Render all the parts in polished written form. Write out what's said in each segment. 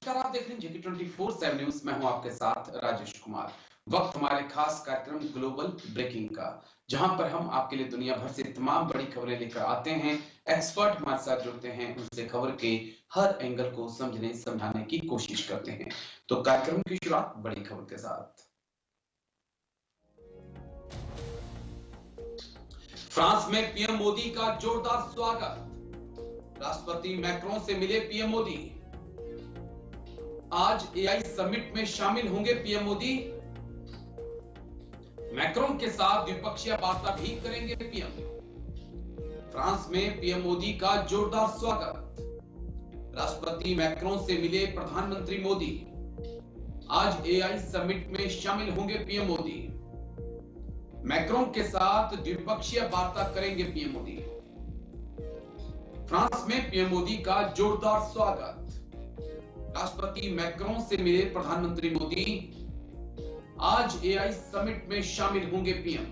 नमस्कार, आप देख रहे हैं जेके24/7 न्यूज। मैं हूं आपके साथ राजेश कुमार। वक्त हमारे खास कार्यक्रम ग्लोबल ब्रेकिंग का, जहां पर हम आपके लिए दुनिया भर से तमाम बड़ी खबरें लेकर आते हैं। एक्सपर्ट हमारे साथ जुड़ते हैं, उनसे खबर के हर एंगल को समझने समझाने की कोशिश करते हैं। तो कार्यक्रम की शुरुआत बड़ी खबर के साथ। फ्रांस में पीएम मोदी का जोरदार स्वागत। राष्ट्रपति मैक्रों से मिले पीएम मोदी। आज एआई समिट में शामिल होंगे पीएम मोदी। मैक्रों के साथ द्विपक्षीय वार्ता भी करेंगे पीएम। फ्रांस में पीएम मोदी का जोरदार स्वागत। राष्ट्रपति मैक्रों से मिले प्रधानमंत्री मोदी। आज एआई समिट में शामिल होंगे पीएम मोदी। मैक्रों के साथ द्विपक्षीय वार्ता करेंगे पीएम मोदी। फ्रांस में पीएम मोदी का जोरदार स्वागत। राष्ट्रपति मैक्रों से मिले प्रधानमंत्री मोदी। आज एआई समिट में शामिल होंगे पीएम।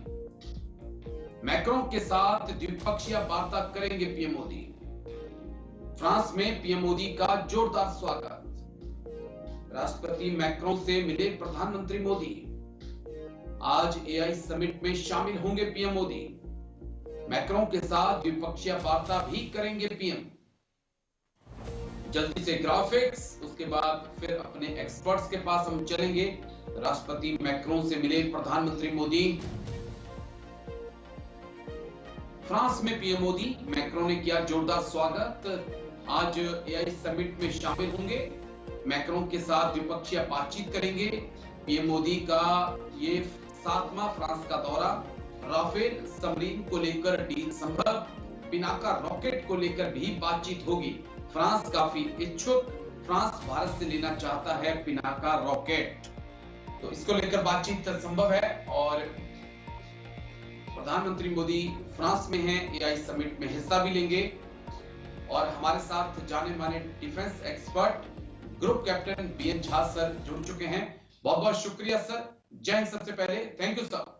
मैक्रों के साथ द्विपक्षीय वार्ता करेंगे पीएम मोदी। फ्रांस में पीएम मोदी का जोरदार स्वागत। राष्ट्रपति मैक्रों से मिले प्रधानमंत्री मोदी। आज एआई समिट में शामिल होंगे पीएम मोदी। मैक्रों के साथ द्विपक्षीय वार्ता भी करेंगे पीएम। जल्दी से ग्राफिक्स, उसके बाद फिर अपने एक्सपर्ट्स के पास हम चलेंगे। राष्ट्रपति मैक्रों से मिले प्रधानमंत्री मोदी। फ्रांस में पीएम मोदी, मैक्रों ने किया जोरदार स्वागत। आज एआई समिट में शामिल होंगे। मैक्रों के साथ द्विपक्षीय बातचीत करेंगे। पीएम मोदी का ये 7वां फ्रांस का दौरा। राफेल सबमरीन को लेकर डील संभव। पिनाका रॉकेट को लेकर भी बातचीत होगी। फ्रांस काफी इच्छुक। फ्रांस भारत से लेना चाहता है पिनाका रॉकेट, तो इसको लेकर बातचीत संभव है। और प्रधानमंत्री मोदी फ्रांस में हैं, एआई समिट में हिस्सा भी लेंगे। और हमारे साथ जाने माने defence expert group captain BN Jha sir जुड़ चुके हैं। बहुत बहुत शुक्रिया सर। जय हिंद। सबसे पहले thank you sir.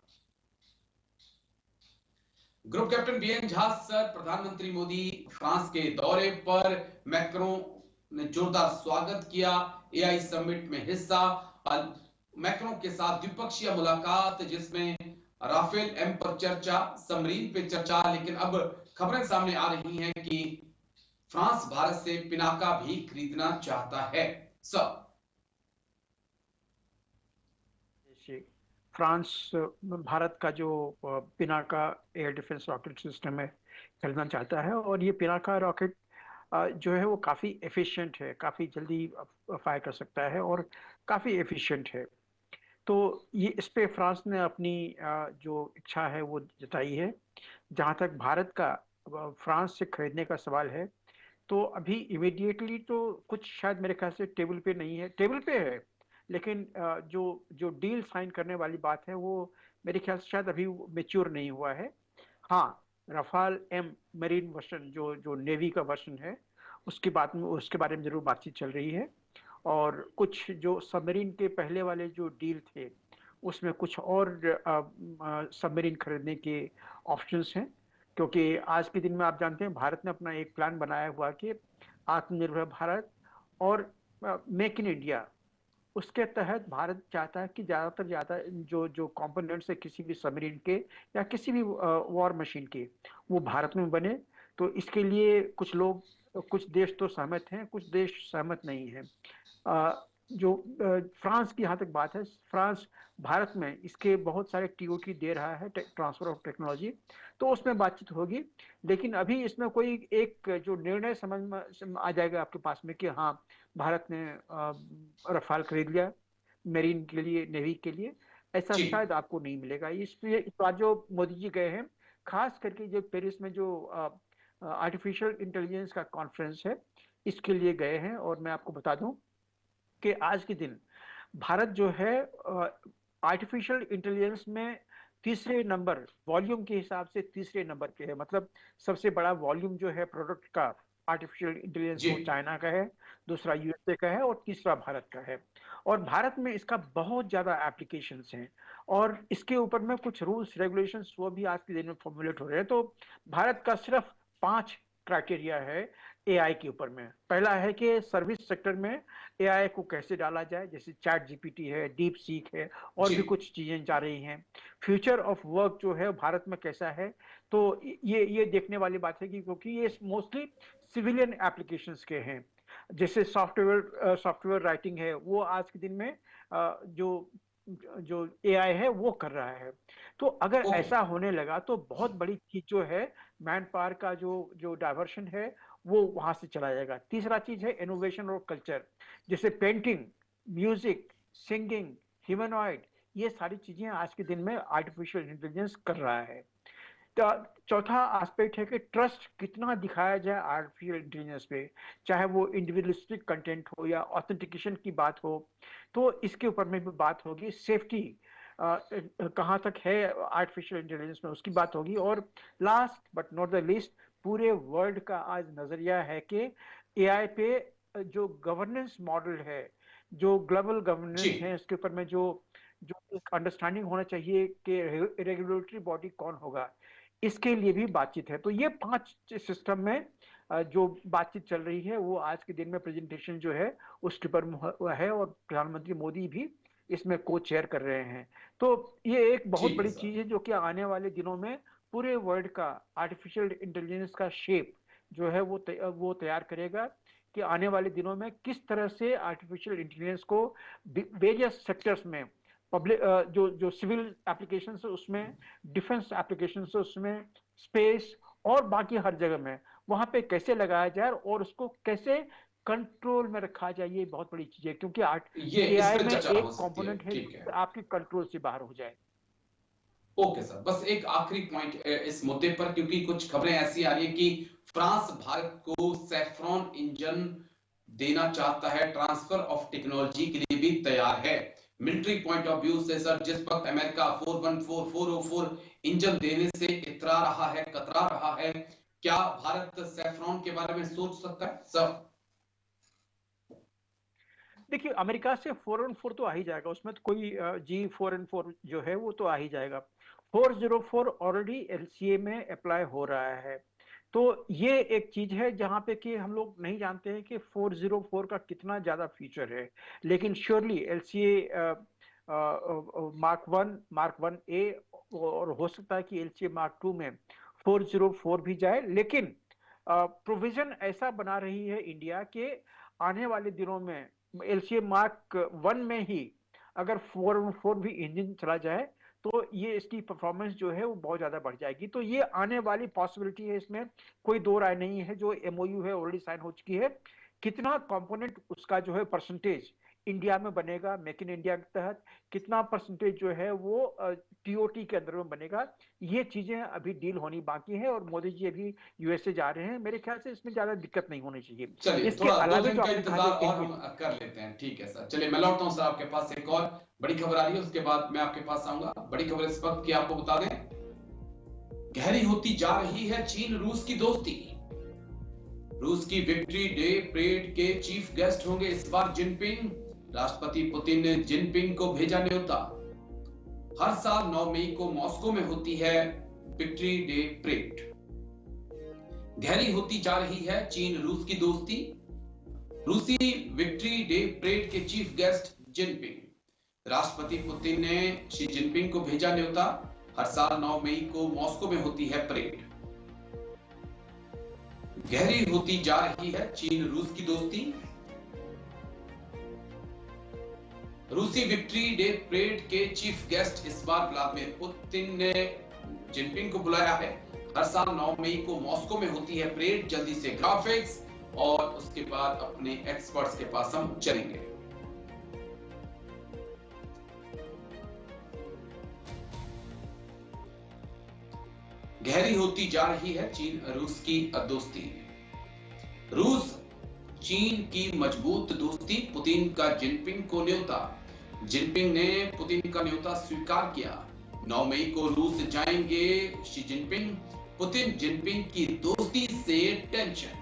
Group captain BN Jha sir, प्रधानमंत्री मोदी फ्रांस के दौरे पर, मैक्रों ने जोरदार स्वागत किया, एआई समिट में हिस्सा, मैक्रों के साथ द्विपक्षीय मुलाकात जिसमें राफेल एम पर चर्चा, सबमरीन पे चर्चा। लेकिन अब खबरें सामने आ रही हैं कि फ्रांस भारत से पिनाका भी खरीदना चाहता है। सर, फ्रांस भारत का जो Pinaka air defence rocket system है खरीदना चाहता है, और ये पिनाका रॉकेट जो है वो काफ़ी एफिशिएंट है, काफ़ी जल्दी फायर कर सकता है और काफ़ी एफिशिएंट है। तो ये इस पे फ्रांस ने अपनी जो इच्छा है वो जताई है। जहाँ तक भारत का फ्रांस से खरीदने का सवाल है, तो अभी इमीडिएटली तो कुछ शायद मेरे ख्याल से टेबल पे नहीं है, टेबल पे है, लेकिन जो जो डील साइन करने वाली बात है वो मेरे ख्याल से शायद अभी मेच्योर नहीं हुआ है। हाँ, रफाल एम मरीन वर्जन, जो जो नेवी का वर्जन है, उसके बारे में जरूर बातचीत चल रही है। और कुछ जो सबमरीन के पहले वाले जो डील थे उसमें कुछ और सबमरीन खरीदने के ऑप्शंस हैं। क्योंकि आज के दिन में आप जानते हैं भारत ने अपना एक प्लान बनाया हुआ कि आत्मनिर्भर भारत और मेक इन इंडिया, उसके तहत भारत चाहता है कि ज़्यादातर ज़्यादा जो जो कंपोनेंट्स है किसी भी सबमरीन के या किसी भी वॉर मशीन के, वो भारत में बने। तो इसके लिए कुछ देश तो सहमत हैं, कुछ देश सहमत नहीं हैं। फ्रांस की यहाँ तक बात है, फ्रांस भारत में इसके बहुत सारे टीओटी दे रहा है, ट्रांसफर ऑफ टेक्नोलॉजी, तो उसमें बातचीत होगी। लेकिन अभी इसमें कोई एक जो निर्णय समझ में आ जाएगा आपके पास में कि हाँ भारत ने रफाल खरीद लिया मेरीन के लिए, नेवी के लिए, ऐसा शायद आपको नहीं मिलेगा। इसलिए इस बार जो मोदी जी गए हैं, खास करके जो पेरिस में जो आर्टिफिशियल इंटेलिजेंस का कॉन्फ्रेंस है, इसके लिए गए हैं। और मैं आपको बता दूं कि आज के दिन भारत जो है आर्टिफिशियल इंटेलिजेंस में तीसरे नंबर, वॉल्यूम के हिसाब से तीसरे नंबर पे है। मतलब सबसे बड़ा वॉल्यूम जो है प्रोडक्ट का आर्टिफिशियल इंटेलिजेंस, वो चाइना का है, दूसरा यूएसए का है और तीसरा भारत का है। और भारत में इसका बहुत ज्यादा एप्लीकेशंस हैं और इसके ऊपर में कुछ रूल्स रेगुलेशंस वो भी आज के दिन में फॉर्मुलेट हो रहे हैं। तो भारत का सिर्फ 5 क्राइटेरिया है एआई के ऊपर में। पहला है कि सर्विस सेक्टर में एआई को कैसे डाला जाए, जैसे चैट जीपीटी है, डीप सीक है, और जी भी कुछ चीजें जा रही हैं। फ्यूचर ऑफ वर्क जो है भारत में कैसा है, तो ये देखने वाली बात है कि क्योंकि ये मोस्टली सिविलियन एप्लीकेशंस के हैं। जैसे सॉफ्टवेयर राइटिंग है, वो आज के दिन में जो जो एआई है वो कर रहा है। तो अगर ओके ऐसा होने लगा तो बहुत बड़ी चीज जो है, मैन पावर का जो जो डाइवर्शन है वो वहां से चला जाएगा। तीसरा चीज है इनोवेशन और कल्चर, जैसे पेंटिंग, म्यूजिक, सिंगिंग, ह्यूमनॉइड, ये सारी चीजें आज के दिन में आर्टिफिशियल इंटेलिजेंस कर रहा है। तो चौथा एस्पेक्ट है कि ट्रस्ट कितना दिखाया जाए आर्टिफिशियल इंटेलिजेंस पे, चाहे वो इंडिविजुअलिस्टिक कंटेंट हो या ऑथेंटिकेशन की बात हो, तो इसके ऊपर में भी बात होगी। सेफ्टी कहाँ तक है आर्टिफिशियल इंटेलिजेंस में, उसकी बात होगी। और last but not the least, पूरे वर्ल्ड का आज नजरिया है कि एआई पे जो गवर्नेंस मॉडल है, जो ग्लोबल जी गवर्नेंस है, उसके ऊपर में जो जो एक अंडरस्टैंडिंग होना चाहिए कि रेगुलेटरी बॉडी कौन होगा, इसके लिए भी बातचीत है। तो ये 5 सिस्टम में जो बातचीत चल रही है वो आज के दिन में प्रेजेंटेशन जो है उसके ऊपर है, और प्रधानमंत्री मोदी भी इसमें को चेयर कर रहे हैं। तो ये एक बहुत ठीक है बड़ी सर। चीज है जो कि आने वाले दिनों में पूरे वर्ल्ड का आर्टिफिशियल इंटेलिजेंस का शेप जो है वो तैयार करेगा कि आने वाले दिनों में किस तरह से आर्टिफिशियल इंटेलिजेंस को वेरियस सेक्टर्स में, पब्लिक जो जो सिविल एप्लीकेशन है उसमें, डिफेंस एप्लीकेशन है उसमें, स्पेस, और बाकी हर जगह में वहां पे कैसे लगाया जाए और उसको कैसे कंट्रोल में रखा जाए, ये बहुत बड़ी चीज है। क्योंकि आर्ट ये इस एआई पे में चर्चा हो एक सकती है, कंपोनेंट है ठीक है। जो आपके कंट्रोल से बाहर हो जाए। ओके सर, बस एक आखिरी पॉइंट इस मुद्दे पर, क्योंकि कुछ खबरें ऐसी आ रही है कि फ्रांस भारत को सैफ्रॉन इंजन देना चाहता है, ट्रांसफर ऑफ टेक्नोलॉजी के लिए भी तैयार है। मिलिट्री पॉइंट ऑफ व्यू से सर, जिस वक्त अमेरिका 414 404 इंजन देने से इतरा रहा है, कतरा रहा है, क्या भारत सैफ्रॉन के बारे में सोच सकता है सर? देखिए, अमेरिका से 414 तो आ ही जाएगा, उसमें तो कोई G4N4 जो है वो तो आ ही जाएगा। 404 ऑलरेडी एलसीए में अप्लाई हो रहा है। तो ये एक चीज है जहां पे कि हम लोग नहीं जानते हैं कि 404 का कितना ज्यादा फीचर है, लेकिन श्योरली एलसीए मार्क 1 ए, और हो सकता है कि एलसीए मार्क 2 में 404 भी जाए। लेकिन प्रोविजन ऐसा बना रही है इंडिया के आने वाले दिनों में एलसीए मार्क 1 में ही अगर 4 भी इंजन चला जाए तो ये इसकी परफॉर्मेंस जो है वो बहुत ज्यादा बढ़ जाएगी। तो ये आने वाली पॉसिबिलिटी है, इसमें कोई दो राय नहीं है। जो एमओयू है ऑलरेडी साइन हो चुकी है, कितना कंपोनेंट उसका जो है परसेंटेज इंडिया में बनेगा मेक इन इंडिया के तहत, कितना परसेंटेज जो है वो टीओटी के अंदर में बनेगा, ये चीजें अभी डील होनी बाकी है। और मोदी जी अभी यूएसए जा रहे हैं, मेरे ख्याल से इसमें ज्यादा दिक्कत नहीं होनी चाहिए। चलिए, इसके थोड़ा 2 अलावा दिन जो का आपने कहा इंतजार जो और हम कर लेते हैं, ठीक है सर। चलिए, मैं लौटता हूं सर आपके पास, एक और बड़ी खबर आ रही है, उसके बाद मैं आपके पास आऊंगा। बड़ी खबर इस वक्त की आपको बता दें, गहरी होती जा रही है चीन रूस की दोस्ती। रूस की विक्ट्री डे परेड के चीफ गेस्ट होंगे इस बार जिनपिंग। राष्ट्रपति पुतिन ने जिनपिंग को भेजा न्योता। हर साल 9 मई को मॉस्को में होती है विक्ट्री डे परेड। गहरी होती जा रही है चीन रूस की दोस्ती। रूसी विक्ट्री डे परेड के चीफ गेस्ट जिनपिंग। राष्ट्रपति पुतिन ने शी जिनपिंग को भेजा न्योता। हर साल 9 मई को मॉस्को में होती है परेड। गहरी होती जा रही है चीन रूस की दोस्ती। रूसी विक्ट्री डे परेड के चीफ गेस्ट इस बार व्लादिमीर पुतिन ने जिनपिंग को बुलाया है। हर साल 9 मई को मॉस्को में होती है परेड। जल्दी से ग्राफिक्स और उसके बाद अपने एक्सपर्ट्स के पास हम चलेंगे। गहरी होती जा रही है चीन रूस की दोस्ती। रूस चीन की मजबूत दोस्ती, पुतिन का जिनपिंग को न्योता। जिनपिंग ने पुतिन का न्योता स्वीकार किया। 9 मई को रूस जाएंगे शी जिनपिंग। पुतिन जिनपिंग की दोस्ती से tension.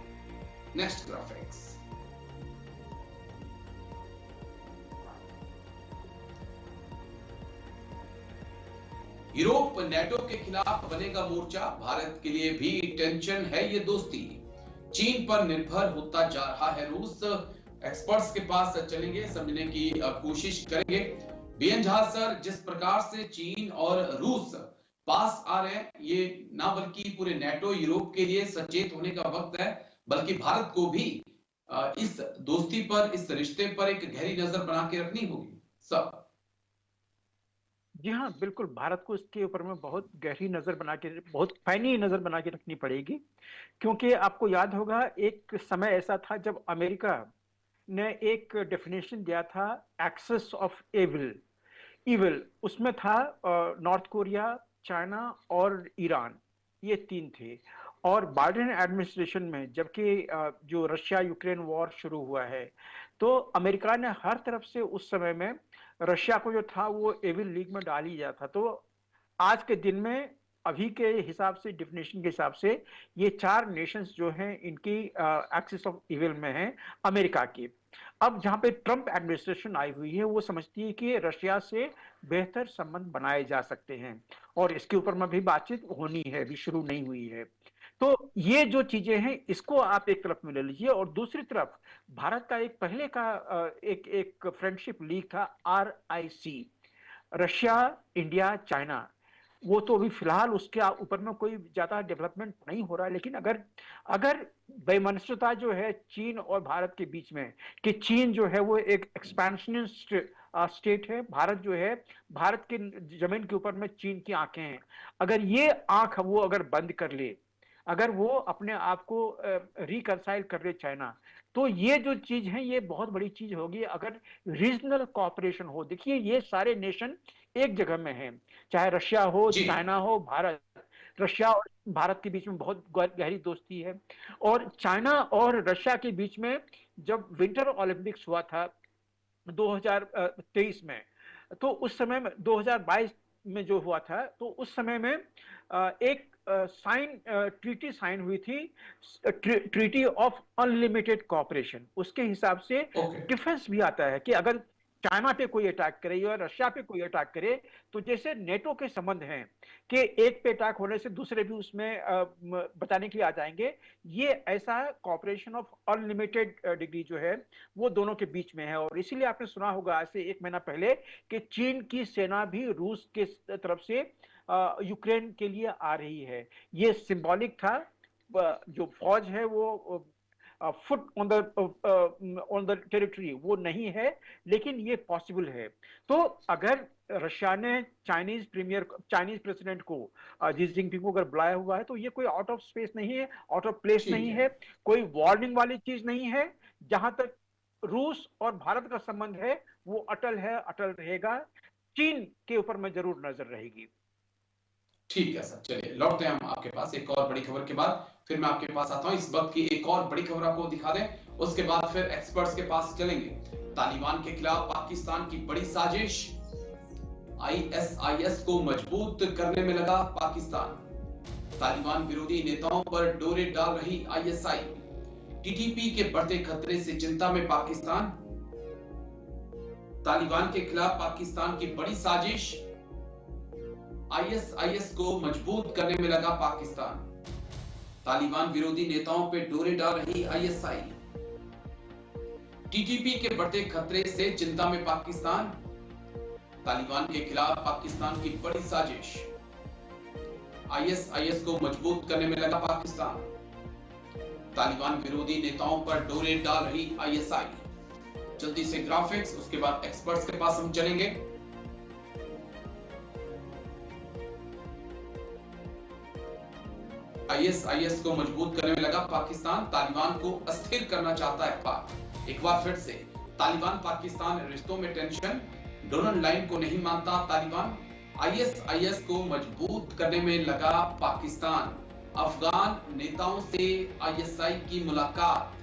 Next graphics. Europe NATO के खिलाफ बनेगा मोर्चा। भारत के लिए भी टेंशन है ये दोस्ती। चीन पर निर्भर होता जा रहा है रूस। एक्सपर्ट्स के पास चलेंगे, समझने की कोशिश करेंगे। बीएन झा सर, जिस प्रकार से चीन और रूस पास आ रहे हैं, ये ना बल्कि पूरे नेटो यूरोप के लिए सचेत होने का वक्त है, बल्कि भारत को भी इस दोस्ती पर, इस रिश्ते पर एक गहरी नजर बना के रखनी होगी सब। जी हाँ, बिल्कुल भारत को इसके ऊपर में बहुत गहरी नज़र बना के, बहुत पैनी नज़र बना के रखनी पड़ेगी। क्योंकि आपको याद होगा एक समय ऐसा था जब अमेरिका ने एक डेफिनेशन दिया था एक्सेस ऑफ एविल ईविल। उसमें था नॉर्थ कोरिया, चाइना और ईरान, ये तीन थे। और बाइडेन एडमिनिस्ट्रेशन में जबकि जो रशिया यूक्रेन वॉर शुरू हुआ है, तो अमेरिका ने हर तरफ से उस समय में रशिया को जो था वो एविल लीग में डाल ही दिया था। तो आज के दिन में अभी के हिसाब से, डिफिनेशन के हिसाब से, ये चार नेशंस जो हैं इनकी एक्सिस ऑफ इविल में हैं अमेरिका की। अब जहां पे ट्रंप एडमिनिस्ट्रेशन आई हुई है, वो समझती है कि रशिया से बेहतर संबंध बनाए जा सकते हैं, और इसके ऊपर में भी बातचीत होनी है, अभी शुरू नहीं हुई है। तो ये जो चीजें हैं इसको आप एक तरफ में ले लीजिए, और दूसरी तरफ भारत का एक पहले का एक फ्रेंडशिप लीग था, RIC, रशिया, इंडिया, चाइना। वो तो अभी फिलहाल उसके ऊपर में कोई ज्यादा डेवलपमेंट नहीं हो रहा है, लेकिन अगर अगर वैमनस्यता जो है चीन और भारत के बीच में, कि चीन जो है वो एक एक्सपेंशनिस्ट स्टेट है, भारत जो है, भारत के जमीन के ऊपर में चीन की आंखें हैं, अगर ये आंख वो अगर बंद कर ले, अगर वो अपने आप को रिकंसाइल कर ले चाइना, तो ये जो चीज है ये बहुत बड़ी चीज होगी। अगर रीजनल कॉपरेशन हो, देखिए ये सारे नेशन एक जगह में हैं, चाहे रशिया हो, जी चाइना हो, भारत। रशिया और भारत के बीच में बहुत गहरी दोस्ती है। और चाइना और रशिया के बीच में जब विंटर ओलंपिक्स हुआ था 2023 में, तो उस समय में 2022 में जो हुआ था, तो उस समय में एक ट्रीटी साइन हुई थी, ट्रीटी ऑफ अनलिमिटेड कॉपरेशन। उसके हिसाब से ओके। डिफेंस भी आता है कि अगर चाइना पे कोई अटैक करे या रशिया पे कोई अटैक करे, तो जैसे नेटो के संबंध हैं कि एक पे अटैक होने से दूसरे भी उसमें बताने के लिए आ जाएंगे, ये ऐसा कॉपरेशन ऑफ अनलिमिटेड डिग्री जो है वो दोनों के बीच में है। और इसीलिए आपने सुना होगा आज से 1 महीना पहले कि चीन की सेना भी रूस के तरफ से यूक्रेन के लिए आ रही है। ये सिंबॉलिक था। जो फौज है वो फुट ऑन द टेरिटरी वो नहीं है, लेकिन ये पॉसिबल है। तो अगर रशिया ने चाइनीज प्रेसिडेंट को, जी जिनपिंग को अगर बुलाया हुआ है, तो ये कोई आउट ऑफ स्पेस नहीं है, आउट ऑफ प्लेस ठीक नहीं है। है, कोई वार्निंग वाली चीज नहीं है। जहां तक रूस और भारत का संबंध है वो अटल है, अटल रहेगा। चीन के ऊपर में जरूर नजर रहेगी। ठीक है सर, चलिए लौटते हैं हम आपके पास एक और बड़ी खबर के बाद। फिर मैं आपके पास आता हूं, इस वक्त की एक और बड़ी खबर आपको दिखा दें, उसके बाद फिर एक्सपर्ट्स के पास चलेंगे। तालिबान के खिलाफ पाकिस्तान की बड़ी साजिश, ISIS को मजबूत करने में लगा पाकिस्तान। तालिबान विरोधी नेताओं पर डोरे डाल रही ISI, TTP के बढ़ते खतरे से चिंता में पाकिस्तान। तालिबान के खिलाफ पाकिस्तान की बड़ी साजिश, ISIS को मजबूत करने में लगा पाकिस्तान। तालिबान विरोधी नेताओं पर डोरे डाल रही ISI, TTP के बढ़ते खतरे से चिंता में पाकिस्तान। तालिबान के खिलाफ पाकिस्तान की बड़ी साजिश, ISIS को मजबूत करने में लगा पाकिस्तान। तालिबान विरोधी नेताओं पर डोरे डाल रही ISI। जल्दी से ग्राफिक्स, उसके बाद एक्सपर्ट्स के पास हम चलेंगे। ISIS को मजबूत करने में लगा पाकिस्तान, तालिबान को अस्थिर करना चाहता है पाक। एक बार फिर से तालिबान पाकिस्तान रिश्तों में टेंशन, डोनल्ड लाइन को नहीं मानता तालिबान। ISIS को मजबूत करने में लगा पाकिस्तान। अफगान नेताओं से ISI की मुलाकात।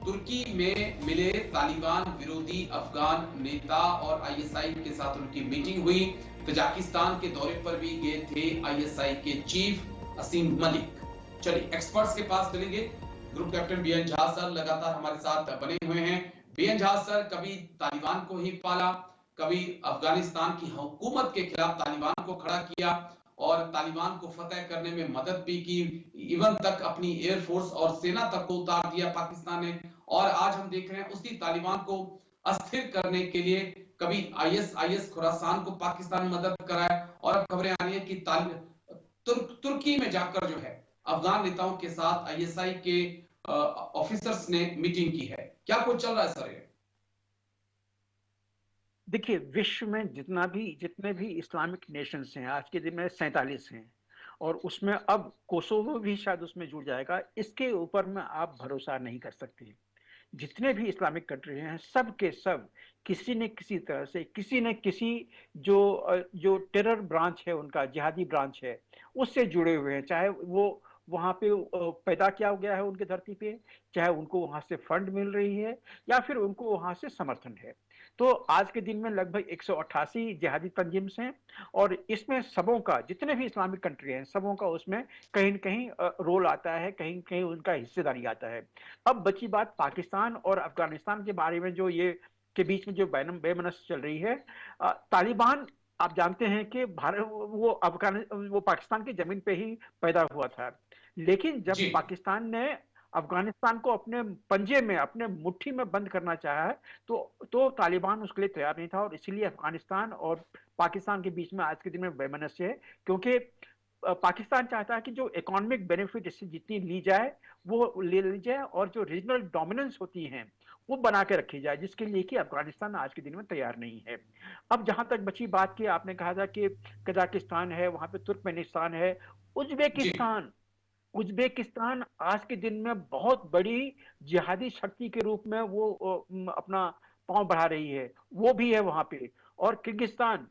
तुर्की में मिले तालिबान विरोधी अफगान नेता और ISI के साथ उनकी मीटिंग हुई। तजाकिस्तान के दौरे पर भी गए थे ISI के चीफ असीम मलिक। चलिए एक्सपर्ट्स के पास चलेंगे। Group captain BN Jha sir लगातार हमारे साथ बने हुए हैं। बीएन झा सर, कभी तालिबान को ही पाला, कभी अफगानिस्तान की हुकूमत के खिलाफ तालिबान को खड़ा किया, और तालिबान को फतेह करने में मदद भी की, इवन तक अपनी एयरफोर्स और सेना तक को उतार दिया पाकिस्तान ने। और आज हम देख रहे हैं उसी तालिबान को अस्थिर करने के लिए कभी आईएस खुरासान को पाकिस्तान ने मदद कराया, और अब खबरें आ रही है कि तुर्की में जाकर जो है अफगान नेताओं के साथ आईएसआई के ऑफिसर्स ने मीटिंग की है। क्या कुछ चल रहा है सर? देखिए, विश्व में जितने भी इस्लामिक नेशंस हैं, आज के दिन में 47 हैं, और उसमें अब कोसोवो भी शायद उसमें जुड़ जाएगा। इसके ऊपर में आप भरोसा नहीं कर सकते। जितने भी इस्लामिक कंट्री हैं, सब के सब किसी न किसी तरह से, किसी न किसी जो टेरर ब्रांच है, उनका जिहादी ब्रांच है, उससे जुड़े हुए हैं। चाहे वो वहां पे पैदा किया गया है उनके धरती पे, चाहे उनको वहां से फंड मिल रही है, या फिर उनको वहां से समर्थन है। तो आज के दिन में लगभग 188 जिहादी तंजीम्स हैं, और इसमें सबों का, जितने भी इस्लामिक कंट्री हैं, सबों का उसमें कहीं न कहीं रोल आता है, कहीं कहीं उनका हिस्सेदारी आता है। अब बची बात पाकिस्तान और अफगानिस्तान के बारे में, जो ये के बीच में जो बेमनस चल रही है। तालिबान, आप जानते हैं कि भारत वो पाकिस्तान की जमीन पे ही पैदा हुआ था, लेकिन जब जी पाकिस्तान ने अफगानिस्तान को अपने पंजे में, अपने मुट्ठी में बंद करना चाहा है, तो तालिबान उसके लिए तैयार नहीं था, और इसीलिए अफगानिस्तान और पाकिस्तान के बीच में आज के दिन में वैमनस्य है। क्योंकि पाकिस्तान चाहता है कि जो इकोनॉमिक बेनिफिट इससे जितनी ली जाए वो ले ली जाए, और जो रीजनल डोमिनेंस होती हैं वो बना के रखी जाए, जिसके लिए कि अफगानिस्तान आज के दिन में तैयार नहीं है। अब जहां तक बची बात की, आपने कहा था कि कजाकिस्तान है, वहां पे तुर्कमेनिस्तान है, जी उज्बेकिस्तान उज्बेकिस्तान आज के दिन में बहुत बड़ी जिहादी शक्ति के रूप में वो अपना पांव बढ़ा रही है, वो भी है वहां पे। और किर्गिस्तान,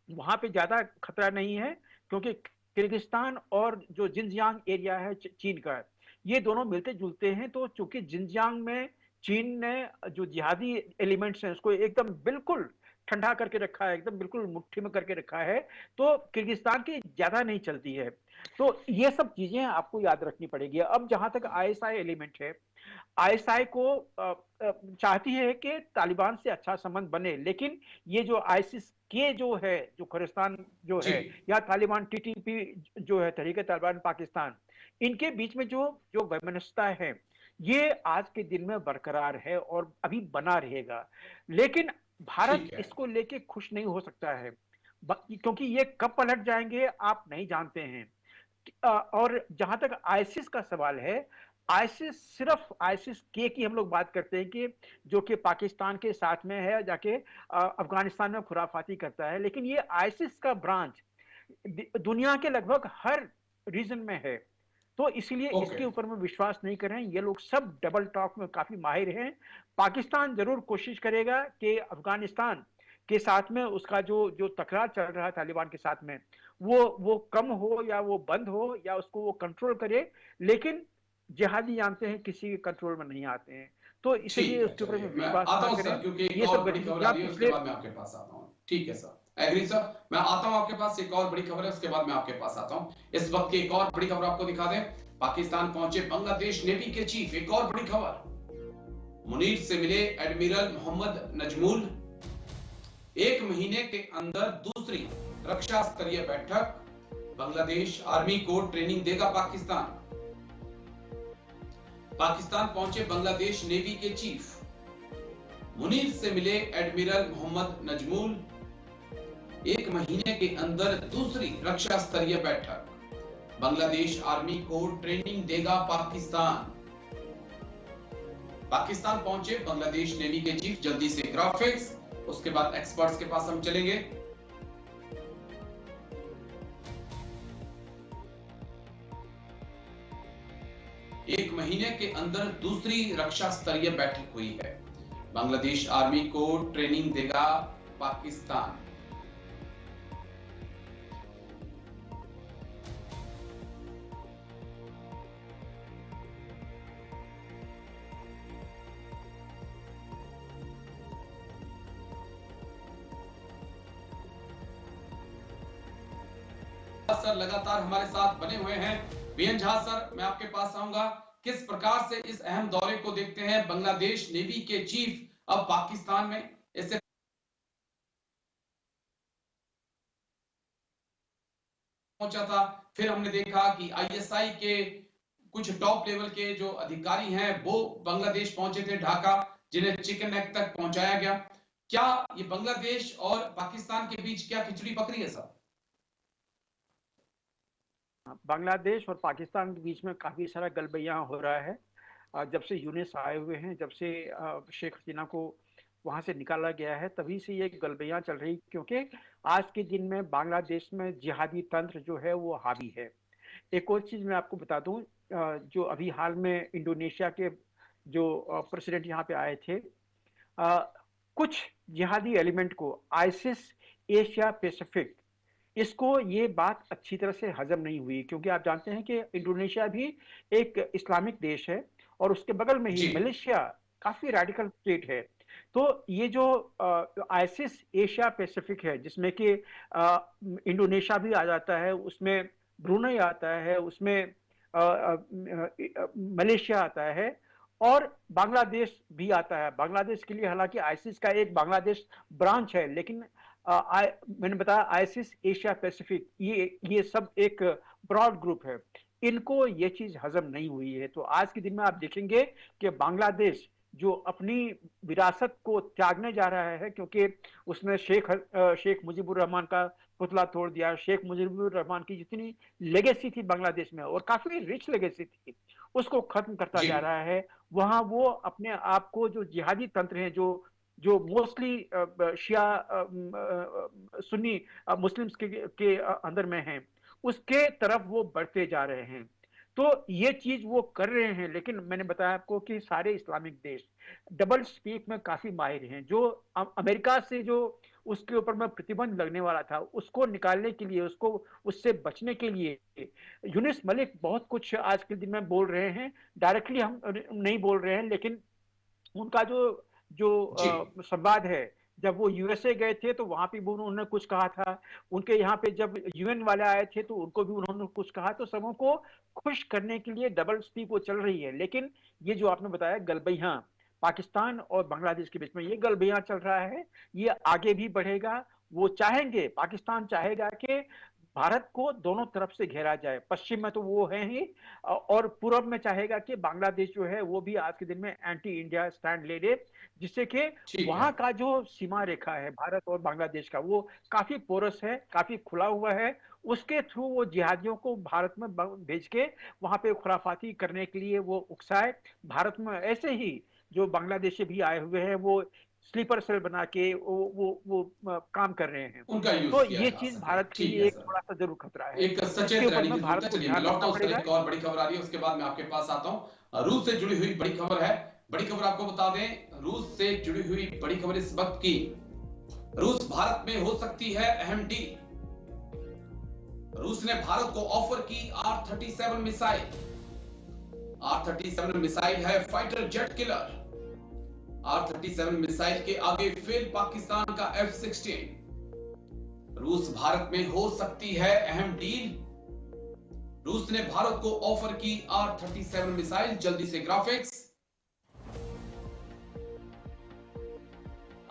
वहां पे ज्यादा खतरा नहीं है, क्योंकि किर्गिस्तान और जो जिनजियांग एरिया है चीन का, ये दोनों मिलते जुलते हैं। तो चूंकि जिनजियांग में चीन ने जो जिहादी एलिमेंट्स हैं उसको एकदम बिल्कुल ठंडा करके रखा है, एकदम बिल्कुल मुट्ठी में करके रखा है, तो किर्गिस्तान की ज्यादा नहीं चलती है। तो ये सब चीजें आपको याद रखनी पड़ेगी। अब जहां तक आईएसआई एलिमेंट है, आईएसआई को चाहती है कि तालिबान से अच्छा संबंध बने, लेकिन ये जो आईसिस के जो है, जो खुरासान जो जी है, या तालिबान टीटीपी जो है, तहरीक तालिबान पाकिस्तान, इनके बीच में जो जो वैमनस्यता है, ये आज के दिन में बरकरार है और अभी बना रहेगा। लेकिन भारत ठीक है। इसको लेके खुश नहीं हो सकता है, क्योंकि ये कब पलट जाएंगे आप नहीं जानते हैं। और जहां तक आईसिस का सवाल है, आईसिस, सिर्फ आईसिस के की हम लोग बात करते हैं कि जो कि पाकिस्तान के साथ में है, जाके अफगानिस्तान में खुराफाती करता है, लेकिन ये आईसिस का ब्रांच दुनिया के लगभग हर रीजन में है। तो इसीलिए ओके इसके ऊपर में विश्वास नहीं करें। ये लोग सब डबल टॉक में काफी माहिर हैं। पाकिस्तान जरूर कोशिश करेगा कि अफगानिस्तान के साथ में उसका जो जो तकरार चल रहा है तालिबान के साथ में, वो कम हो, या वो बंद हो, या उसको वो कंट्रोल करे। लेकिन जिहादी जानते हैं किसी के कंट्रोल में नहीं आते हैं, तो इसीलिए ठीक है, उसके ऊपर में चलिए मैं विश्वास आता ना हूं करें। सर, क्योंकि एक ये और सब बड़ी खबर आ गतिविधियां रही है, उसके पिछले बाद मैं आपके पास आता हूं। ठीक है सर, एग्री सर। मैं आता हूं आपके पास, एक और बड़ी खबर है, उसके बाद मैं आपके पास आता हूं। इस वक्त की एक और बड़ी खबर आपको दिखा दें। पाकिस्तान पहुंचे बांग्लादेश नेवी के चीफ। एक और बड़ी खबर, मुनीर से मिले एडमिरल मोहम्मद नजमुल। एक महीने के अंदर दूसरी रक्षा स्तरीय बैठक, बांग्लादेश आर्मी को ट्रेनिंग देगा पाकिस्तान। पाकिस्तान पहुंचे बांग्लादेश नेवी के चीफ। मुनीर से मिले एडमिरल मोहम्मद नजमुल। एक महीने के अंदर दूसरी रक्षा स्तरीय बैठक, बांग्लादेश आर्मी को ट्रेनिंग देगा पाकिस्तान। पाकिस्तान पहुंचे बांग्लादेश नेवी के चीफ। जल्दी से ग्राफिक्स, उसके बाद एक्सपर्ट्स के पास हम चलेंगे। एक महीने के अंदर दूसरी रक्षा स्तरीय बैठक हुई है। बांग्लादेश आर्मी को ट्रेनिंग देगा पाकिस्तान। सर लगातार हमारे साथ बने हुए हैं। बीएन झा सर, मैं आपके पास आऊंगा। किस प्रकार से इस अहम दौरे को देखते हैं? बांग्लादेश नेवी के चीफ अब पाकिस्तान में, इससे पहुंचा था। फिर हमने देखा कि आईएसआई के कुछ टॉप लेवल के जो अधिकारी हैं वो बांग्लादेश पहुंचे थे, ढाका, जिन्हें चिकन नेक तक पहुंचाया गया। क्या ये बांग्लादेश और पाकिस्तान के बीच क्या खिचड़ी पक रही है साहब? बांग्लादेश और पाकिस्तान के बीच में काफी सारा गलबैया हो रहा है। जब से यूनिस आए हुए हैं, जब से शेख हसीना को वहां से निकाला गया है, तभी से ये गलबैया चल रही, क्योंकि आज के दिन में बांग्लादेश में जिहादी तंत्र जो है वो हावी है। एक और चीज मैं आपको बता दूं, जो अभी हाल में इंडोनेशिया के जो प्रेसिडेंट यहाँ पे आए थे, कुछ जिहादी एलिमेंट को आईसिस एशिया पैसिफिक, इसको ये बात अच्छी तरह से हजम नहीं हुई, क्योंकि आप जानते हैं कि इंडोनेशिया भी एक इस्लामिक देश है और उसके बगल में ही जी मलेशिया काफी रेडिकल स्टेट है। तो ये जो आईसिस एशिया पैसिफिक है, जिसमें कि इंडोनेशिया भी आ जाता है, उसमें ब्रुनेई आता है, उसमें मलेशिया आता है और बांग्लादेश भी आता है। बांग्लादेश के लिए हालांकि आईसिस का एक बांग्लादेश ब्रांच है, लेकिन मैंने बताया आईसिस एशिया पैसिफिक, ये सब एक ब्रॉड ग्रुप है। इनको ये चीज हजम नहीं हुई है। तो आज के दिन में आप देखेंगे कि बांग्लादेश जो अपनी विरासत को त्यागने जा रहा है, क्योंकि उसने शेख मुजीबुर रहमान का पुतला तोड़ दिया। शेख मुजीबुर रहमान की जितनी लेगेसी थी बांग्लादेश में, और काफी रिच लेगेसी थी, उसको खत्म करता जी जा रहा है। वहां वो अपने आप को जो जिहादी तंत्र हैं, जो जो मोस्टली शिया सुन्नी मुस्लिम्स के अंदर में हैं, उसके तरफ वो बढ़ते जा रहे हैं। तो ये चीज वो कर रहे हैं, लेकिन मैंने बताया आपको कि सारे इस्लामिक देश डबल स्पीक में काफी माहिर हैं। जो अमेरिका से जो उसके ऊपर में प्रतिबंध लगने वाला था, उसको निकालने के लिए, उसको उससे बचने के लिए यूनिस मलिक बहुत कुछ आज के दिन में बोल रहे हैं। डायरेक्टली हम नहीं बोल रहे हैं, लेकिन उनका जो जो जी संवाद है, जब वो यूएसए गए थे तो वहां पे भी उन्होंने कुछ कहा था। उनके यहाँ पे जब यूएन वाले आए थे तो उनको भी उन्होंने कुछ कहा। तो सबों को खुश करने के लिए डबल स्पीक वो चल रही है। लेकिन ये जो आपने बताया गलबैया पाकिस्तान और बांग्लादेश के बीच में, ये गलबैया चल रहा है, ये आगे भी बढ़ेगा। वो चाहेंगे, पाकिस्तान चाहेगा कि भारत को दोनों तरफ से घेरा जाए। पश्चिम में तो वो है ही, और पूर्व में चाहेगा कि बांग्लादेश जो है वो भी आज के दिन में एंटी इंडिया स्टैंड ले ले, जिससे कि ठीक है। वहां का जो सीमा रेखा है भारत और बांग्लादेश का, वो काफी पोरस है, काफी खुला हुआ है। उसके थ्रू वो जिहादियों को भारत में भेज के वहां पे खुराफाती करने के लिए वो उकसाए। भारत में ऐसे ही जो बांग्लादेशी भी आए हुए हैं, वो स्लीपर सेल बना के वो काम कर रहे हैं। उनका यूज तो किया ये जा चीज सके। भारत के ठीक लिए है एक सर। थोड़ा सा जरूर खतरा है। एक इसके सचेत ऊपर रहने की में जरूरत भारत है। को चलिए मैं ध्यान लौटता रखना हूं, उस पर पड़ेगा। एक और बड़ी खबर आ रही है, उसके बाद मैं आपके पास आता हूं। रूस से जुड़ी हुई बड़ी खबर है। बड़ी खबर आपको बता दें, रूस से जुड़ी हुई बड़ी खबर इस वक्त की। रूस भारत में हो सकती है अहम डील। रूस ने भारत को ऑफर की R-37 मिसाइल। R-37 मिसाइल है fighter jet killer. R-37 missile के आगे फेल पाकिस्तान का F-16। रूस भारत में हो सकती है अहम डील। रूस ने भारत को ऑफर की R-37 मिसाइल। जल्दी से ग्राफिक्स।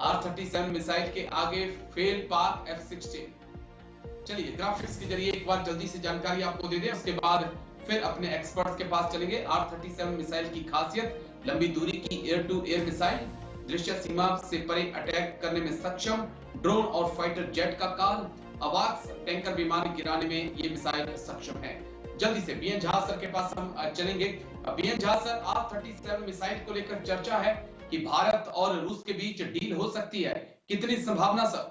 R-37 मिसाइल के आगे फेल पाक F-16। चलिए ग्राफिक्स के जरिए एक बार जल्दी से जानकारी आपको दे दें, उसके बाद फिर अपने एक्सपर्ट्स के पास चलेंगे। R-37 मिसाइल की खासियत, लंबी दूरी की एयर टू एयर मिसाइल, दृश्य सीमा से परे अटैक करने में सक्षम, ड्रोन और फाइटर जेट का काल, अवाक्स टैंकर विमान गिराने में ये मिसाइल सक्षम है। जल्दी से बीएन झा सर के पास हम चलेंगे। BN Jha sir, R-37 missile को लेकर चर्चा है कि भारत और रूस के बीच डील हो सकती है, कितनी संभावना सर?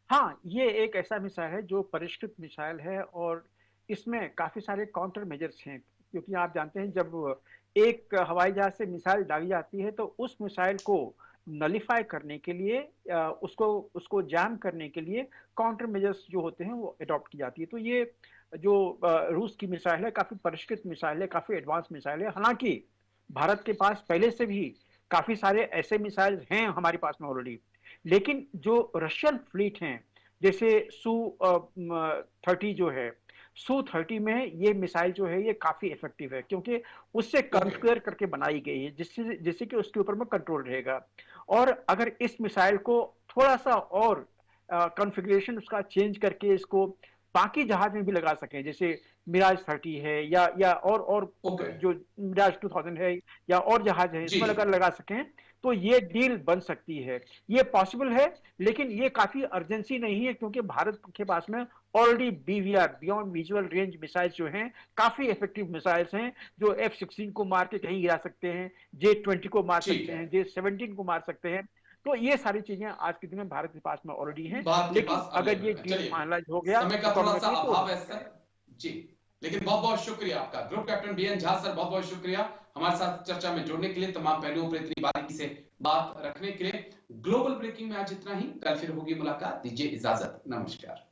हाँ, ये एक ऐसा मिसाइल है जो परिष्कृत मिसाइल है, और इसमें काफी सारे काउंटर मेजर्स हैं। क्योंकि आप जानते हैं, जब एक हवाई जहाज से मिसाइल डाली जाती है तो उस मिसाइल को नलिफाई करने के लिए, उसको उसको जैम करने के लिए काउंटर मेजर्स जो होते हैं वो अडॉप्ट की जाती है। तो ये जो रूस की मिसाइल है, काफी परिष्कृत मिसाइल है, काफी एडवांस मिसाइल है। हालांकि भारत के पास पहले से भी काफी सारे ऐसे मिसाइल हैं हमारे पास में ऑलरेडी। लेकिन जो रशियन फ्लीट हैं, जैसे Su-30 जो है, Su-30 में ये मिसाइल जो है ये काफी इफेक्टिव है, क्योंकि उससे ओके। कॉन्फ़िगर करके बनाई गई है, जिससे जिससे कि उसके ऊपर में कंट्रोल रहेगा। और अगर इस मिसाइल को थोड़ा सा और कॉन्फ़िगरेशन उसका चेंज करके इसको बाकी जहाज में भी लगा सकें, जैसे मिराज 30 है या और ओके। जो मिराज 2000 है या और जहाज है, जी इसमें जी। अगर लगा सकें तो ये डील बन सकती है। ये पॉसिबल है, लेकिन ये काफी अर्जेंसी नहीं है, क्योंकि भारत के पास में already BVR, beyond visual range missiles जो हैं, काफी इफेक्टिव मिसाइल्स हैं, जो F-16 को मार के कहीं गिरा सकते हैं, J-20 को मार ठीक सकते है। हैं, J-17 को मार सकते हैं। तो ये सारी चीजें आज के दिन में भारत के पास में ऑलरेडी हैं, भारत के लेकिन पास अगर ये अवेलेबल है। डील चलिए, फाइनलाइज हो गया समय का थोड़ा सा इकोनॉमिकली तो अभाव हो है सकता सर। है। जी, लेकिन बहुत बहुत शुक्रिया आपका, group captain BN Jha sir, बहुत बहुत शुक्रिया हमारे साथ चर्चा में जुड़ने के लिए, तमाम पहलुओं पर इतनी बारीकी से बात रखने के लिए। ग्लोबल ब्रेकिंग में आज इतना ही, कल फिर होगी मुलाकात, दीजिए इजाजत, नमस्कार।